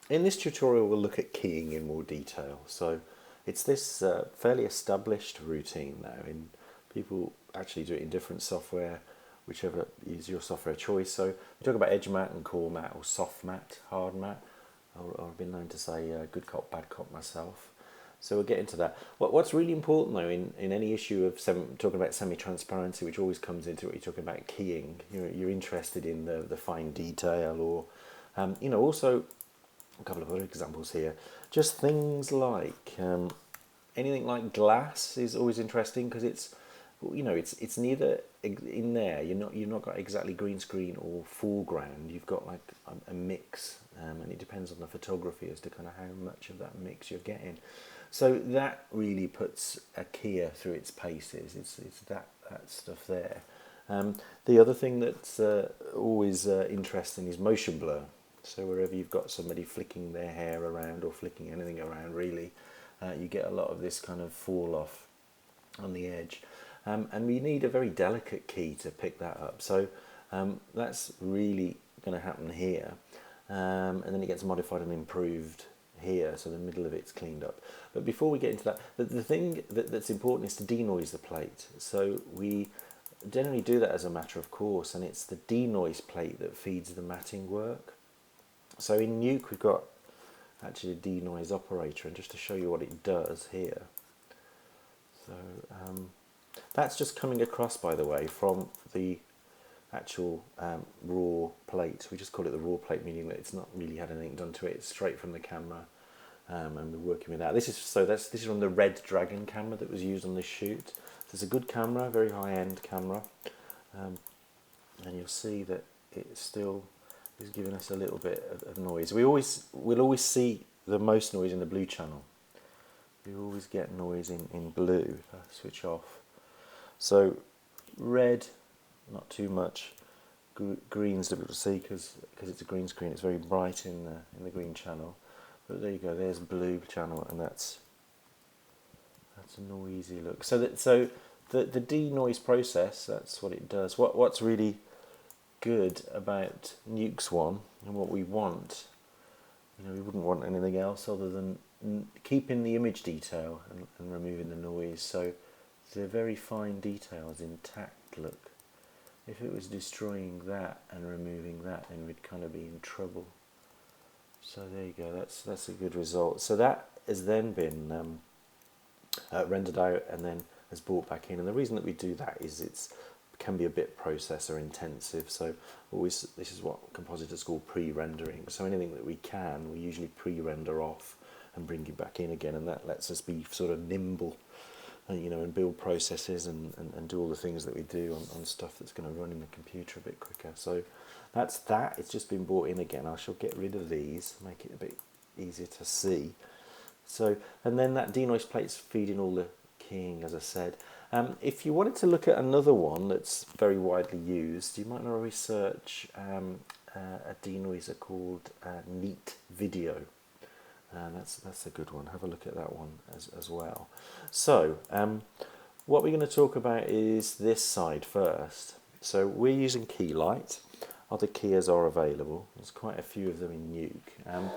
In this tutorial we'll look at keying in more detail. So it's this fairly established routine now. People actually do it in different software, whichever is your software choice. So we talk about edge mat and core mat, or soft mat, hard mat, or I've been known to say good cop, bad cop myself. So we'll get into that. What's really important though in any issue of talking about semi-transparency, which always comes into it, you're talking about keying. You're interested in the fine detail, or also a couple of other examples here. Just things like anything like glass is always interesting because it's neither in there. You've not got exactly green screen or foreground. You've got like a mix, and it depends on the photography as to kind of how much of that mix you're getting. So that really puts a keyer through its paces. It's that stuff there. The other thing that's always interesting is motion blur. So wherever you've got somebody flicking their hair around or flicking anything around, really, you get a lot of this kind of fall off on the edge. And we need a very delicate key to pick that up. So that's really going to happen here. And then it gets modified and improved here, so the middle of it's cleaned up. But before we get into that, the thing that's important is to denoise the plate. So we generally do that as a matter of course, and it's the denoise plate that feeds the matting work. So in Nuke we've got actually a denoise operator, and just to show you what it does here. So that's just coming across, by the way, from the actual raw plate. We just call it the raw plate, meaning that it's not really had anything done to it. It's straight from the camera, and we're working with that. This is from the Red Dragon camera that was used on this shoot. So it's a good camera, very high-end camera, and you'll see that it still is giving us a little bit of noise. We'll always see the most noise in the blue channel. We always get noise in blue. If I switch off. So red, not too much. Green's difficult to see because it's a green screen. It's very bright in the green channel. But there you go. There's blue channel, and that's a noisy look. So the denoise process, that's what it does. What's really good about Nuke's one, and what we want, we wouldn't want anything else other than keeping the image detail and removing the noise. So the very fine details intact. Look, if it was destroying that and removing that, then we'd kind of be in trouble. So there you go. That's a good result. So that has then been rendered out and then has brought back in. And the reason that we do that is it can be a bit processor intensive. So this is what compositors call pre-rendering. So anything that we usually pre-render off and bring it back in again, and that lets us be sort of nimble, and build processes and do all the things that we do on stuff that's going to run in the computer a bit quicker. So that's that. It's just been brought in again. I shall get rid of these, make it a bit easier to see. So, and then that denoise plate's feeding all the keying, as I said. If you wanted to look at another one that's very widely used, you might want to research a denoiser called Neat Video. That's a good one. Have a look at that one as well. So what we're going to talk about is this side first. So we're using Keylight. Other keyers are available. There's quite a few of them in Nuke.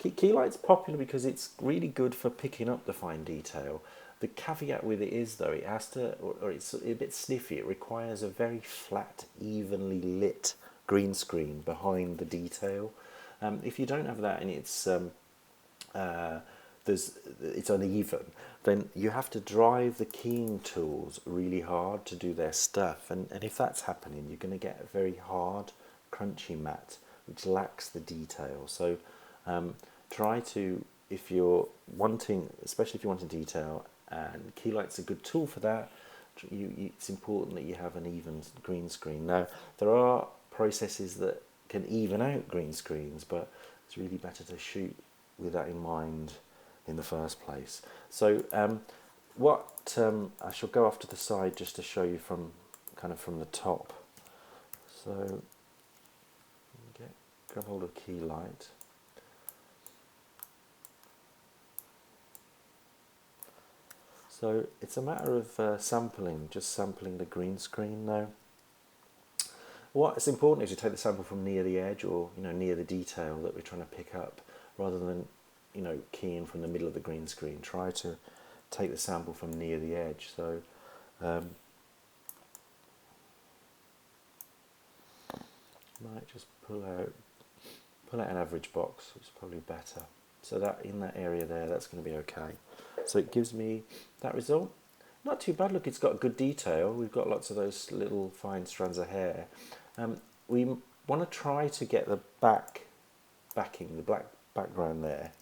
Keylight's popular because it's really good for picking up the fine detail. The caveat with it is, though, it has to, or it's a bit sniffy. It requires a very flat, evenly lit green screen behind the detail. If you don't have that and it's uneven, then you have to drive the keying tools really hard to do their stuff. And if that's happening, you're going to get a very hard, crunchy mat, which lacks the detail. So try to, if you're wanting, especially if you want a detail, and Keylight's a good tool for that, it's important that you have an even green screen. Now, there are processes that can even out green screens, but it's really better to shoot with that in mind in the first place. So I shall go off to the side just to show you from the top. So grab hold of Keylight. So it's a matter of just sampling the green screen now. What's important is you take the sample from near the edge, or near the detail that we're trying to pick up. rather than, you know, keying from the middle of the green screen. Try to take the sample from near the edge. So might just pull out an average box, which is probably better. So that in that area there, that's going to be okay. So it gives me that result. Not too bad. Look, it's got good detail. We've got lots of those little fine strands of hair. We want to try to get the backing, the black background there,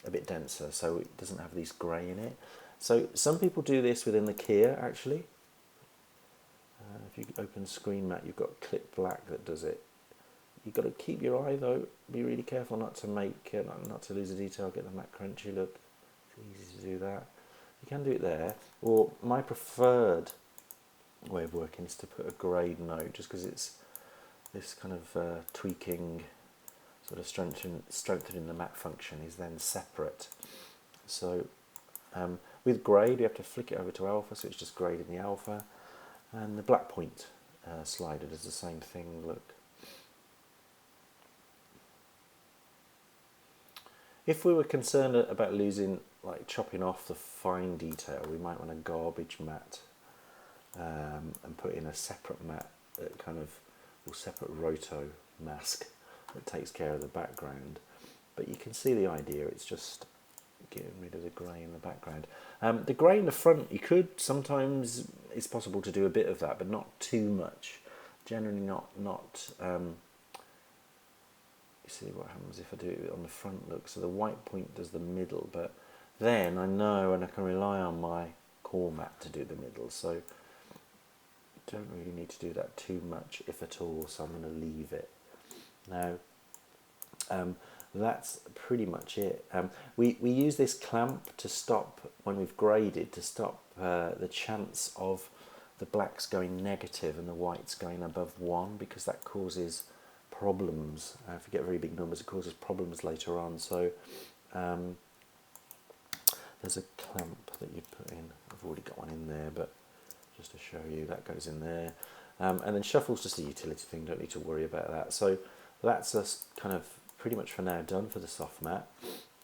a bit denser, so it doesn't have this grey in it. So some people do this within the keyer, actually. If you open Screen Matte, you've got Clip Black that does it. You've got to keep your eye though. Be really careful not to make, not to lose the detail. Get the matte crunchy look. It's easy to do that. You can do it there, or my preferred way of working is to put a grade note, just because it's this kind of tweaking, sort of strengthening the matte function is then separate. So with grade, you have to flick it over to alpha, so it's just grade in the alpha, and the black point slider does the same thing. Look. If we were concerned about losing, like chopping off the fine detail, we might want a garbage matte and put in a separate matte, kind of, or separate roto mask that takes care of the background. But you can see the idea. It's just getting rid of the grey in the background. The grey in the front, you could sometimes, it's possible to do a bit of that, but not too much. Generally not. You see what happens if I do it on the front look. So the white point does the middle, but then I know and I can rely on my core matte to do the middle. So don't really need to do that too much, if at all. So I'm going to leave it. Now, that's pretty much it. We use this clamp to stop, when we've graded, to stop the chance of the blacks going negative and the whites going above 1, because that causes problems. If you get very big numbers, it causes problems later on. So there's a clamp that you put in. I've already got one in there, but just to show you, that goes in there. And then shuffle's just a utility thing, don't need to worry about that. So that's us kind of pretty much for now done for the soft matte.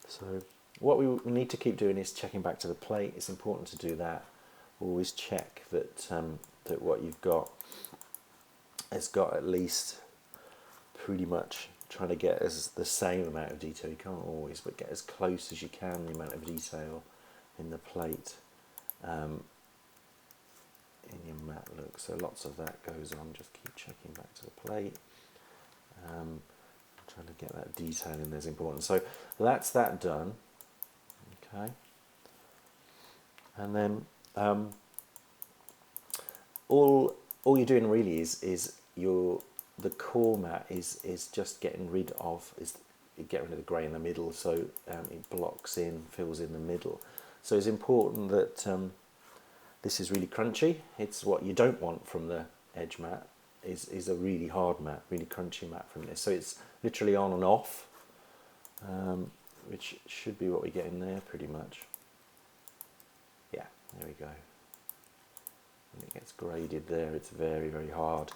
So what we need to keep doing is checking back to the plate. It's important to do that. Always check that that what you've got has got at least pretty much, trying to get as the same amount of detail. You can't always, but get as close as you can the amount of detail in the plate in your matte look. So lots of that goes on. Just keep checking back to the plate. Trying to get that detail in there is important. So that's that done. Okay. And then all you're doing really is the core matte is just getting rid of the grey in the middle, so it blocks in, fills in the middle. So it's important that this is really crunchy. It's what you don't want from the edge matte is a really hard matte, really crunchy matte from this. So it's literally on and off, which should be what we get in there pretty much. Yeah, there we go. When it gets graded there, it's very, very hard.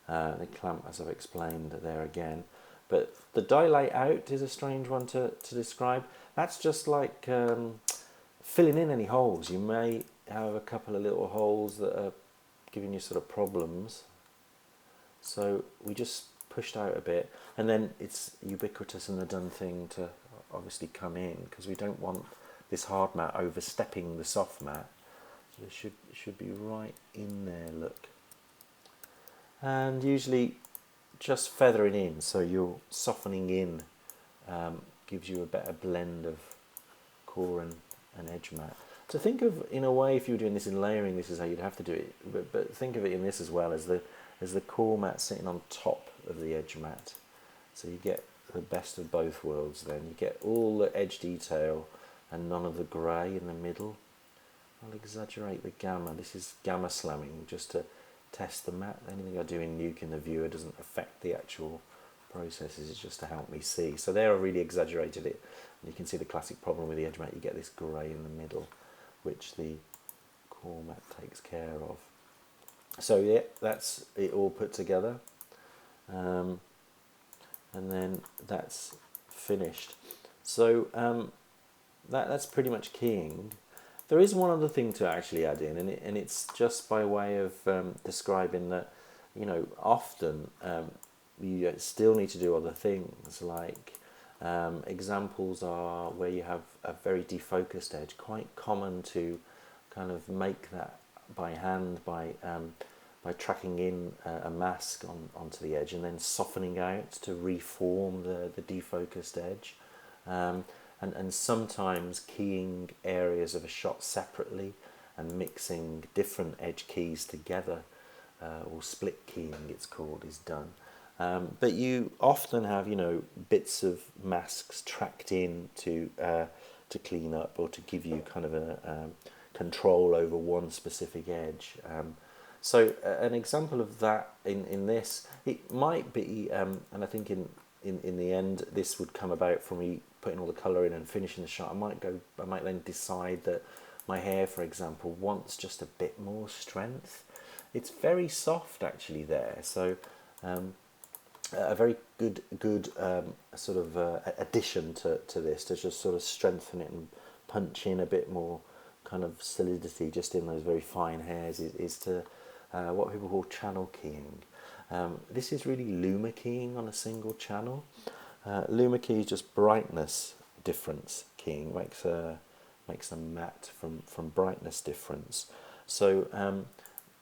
The clamp, as I've explained, there again. But the dilate out is a strange one to describe. That's just like filling in any holes. You may have a couple of little holes that are giving you sort of problems. So we just pushed out a bit, and then it's ubiquitous and the done thing to obviously come in, because we don't want this hard matte overstepping the soft matte. So it should be right in there, look. And usually just feathering in, so you're softening in, gives you a better blend of core and edge matte. So think of, in a way, if you were doing this in layering, this is how you'd have to do it, but think of it in this as well, as the core matte sitting on top of the edge matte. So you get the best of both worlds then. You get all the edge detail and none of the grey in the middle. I'll exaggerate the gamma. This is gamma slamming, just to test the matte. Anything I do in Nuke in the viewer doesn't affect the actual processes, it's just to help me see. So there I really exaggerated it. And you can see the classic problem with the edge matte, you get this grey in the middle, which the core matte takes care of. So yeah, that's it all put together. And then that's finished. So that's pretty much keying. There is one other thing to actually add in, and it's just by way of describing that, often you still need to do other things. Like examples are where you have a very defocused edge, quite common to kind of make that by hand by tracking in a mask onto the edge and then softening out to reform the defocused edge. And sometimes keying areas of a shot separately and mixing different edge keys together, or split keying it's called, is done. But you often have, bits of masks tracked in to clean up or to give you kind of a control over one specific edge. So an example of that in this, it might be, and I think in the end this would come about from me putting all the colour in and finishing the shot. I might then decide that my hair, for example, wants just a bit more strength. It's very soft actually there, so a very good sort of addition to this, to just sort of strengthen it and punch in a bit more kind of solidity just in those very fine hairs, is to what people call channel keying. This is really Luma keying on a single channel. Luma key is just brightness difference keying, makes a matte from brightness difference. So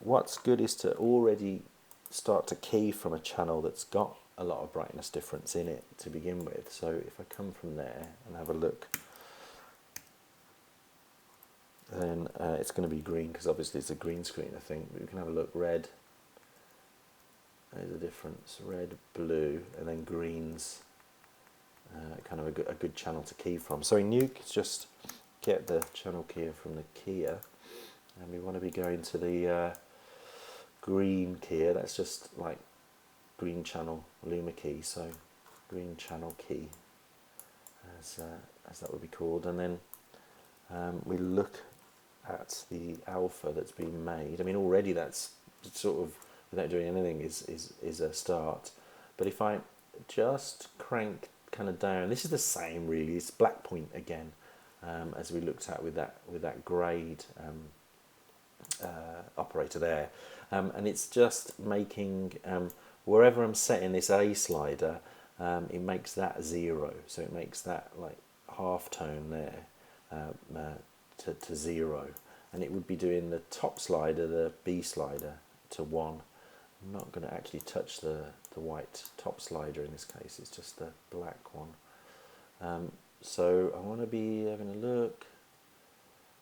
what's good is to already start to key from a channel that's got a lot of brightness difference in it to begin with. So if I come from there and have a look, then it's going to be green because obviously it's a green screen, I think. But we can have a look. Red, there's a difference. Red, blue, and then greens. Kind of a good channel to key from. So in Nuke, it's just get the channel keyer from the keyer, and we want to be going to the green keyer. That's just like green channel Luma key. So green channel key, as that would be called, and then we look at the alpha that's been made. I mean, already that's sort of, without doing anything, is a start. But if I just crank kind of down, this is the same really. It's black point again, as we looked at with that grade operator there, and it's just making wherever I'm setting this A slider, it makes that 0. So it makes that like half tone there to 0, and it would be doing the top slider, the B slider, to 1. I'm not going to actually touch the white top slider in this case, it's just the black one. So I want to be having a look.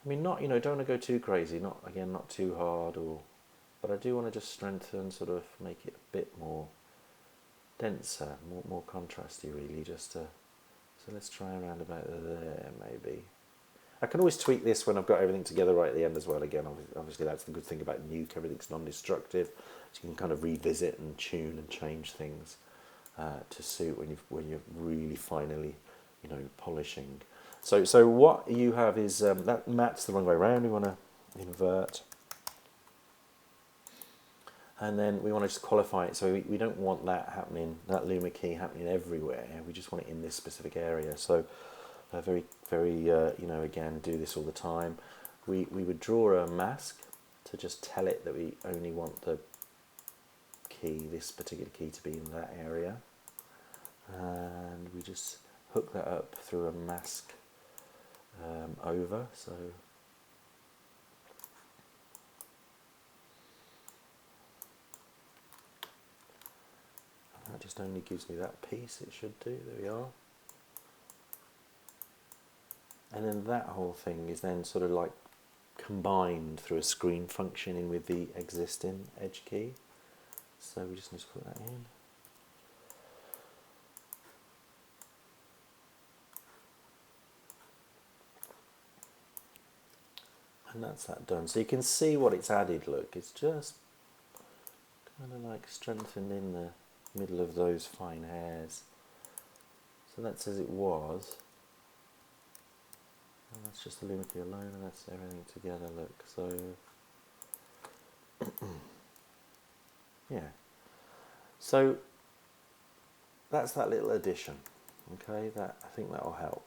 I mean, don't want to go too crazy, not too hard, but I do want to just strengthen, sort of make it a bit more denser, more contrasty really, just to, so let's try around about there maybe. I can always tweak this when I've got everything together right at the end as well. Again, obviously that's the good thing about Nuke, everything's non-destructive, so you can kind of revisit and tune and change things to suit when you're really finally, polishing. So what you have is that mat's the wrong way around. We want to invert, and then we want to just qualify it. So we don't want that happening, that Luma key happening everywhere. We just want it in this specific area. So very, very, again, do this all the time. We would draw a mask to just tell it that we only want the key, this particular key, to be in that area, and we just hook that up through a mask over. So that just only gives me that piece. It should do. There we are. And then that whole thing is then sort of like combined through a screen function in with the existing edge key. So we just need to put that in. And that's that done. So you can see what it's added, look, it's just kind of like strengthened in the middle of those fine hairs. So that's as it was. And that's just the Luma key alone, and that's everything together, look. So yeah. So that's that little addition. Okay, I think that'll help.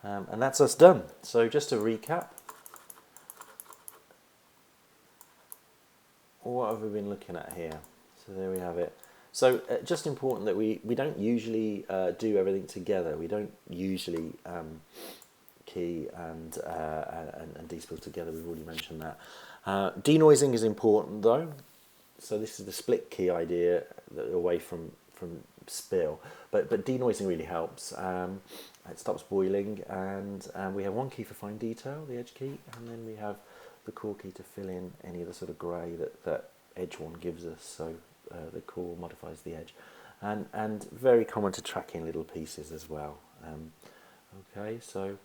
And that's us done. So just to recap, what have we been looking at here? So there we have it. So just important that we don't usually do everything together. We don't usually key and despill together. We've already mentioned that. Denoising is important though. So this is the split key idea away from spill, but denoising really helps. It stops boiling, and we have one key for fine detail, the edge key, and then we have the core key to fill in any of the sort of grey that edge one gives us. So the core modifies the edge, and very common to track in little pieces as well. Okay, so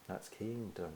that's keying done.